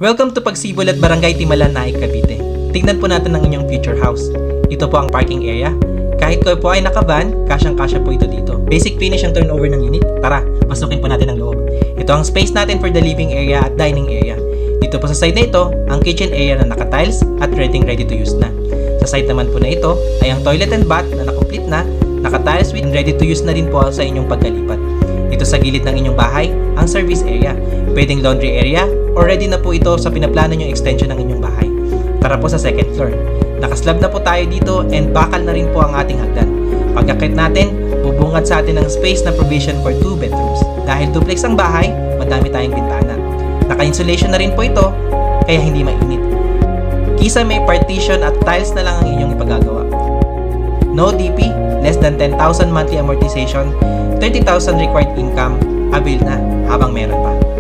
Welcome to Pagsibol at Barangay Timalan, Naik, Cavite. Tingnan po natin ang inyong future house. Ito po ang parking area. Kahit kayo po ay naka-van, kasyang-kasya po ito dito. Basic finish ang turnover ng unit. Tara, pasukin po natin ang loob. Ito ang space natin for the living area at dining area. Dito po sa side na ito, ang kitchen area na naka-tiles at ready to use na. Sa side naman po na ito ay ang toilet and bath na na-complete na, naka-tiles with ready to use na din po sa inyong pagkalipat. Dito sa gilid ng inyong bahay, ang service area. Pwedeng laundry area or ready na po ito sa pinaplano nyong extension ng inyong bahay. Tara po sa second floor. Nakaslab na po tayo dito and bakal na rin po ang ating hagdan. Pagkakit natin, bubungad sa atin ng space na provision for 2 bedrooms. Dahil duplex ang bahay, madami tayong bintana. Naka-insulation na rin po ito, kaya hindi mainit. Kisa may partition at tiles na lang ang inyong ipagagawa. No DP, less than 10,000 monthly amortization, 30,000 required income, avail na habang meron pa.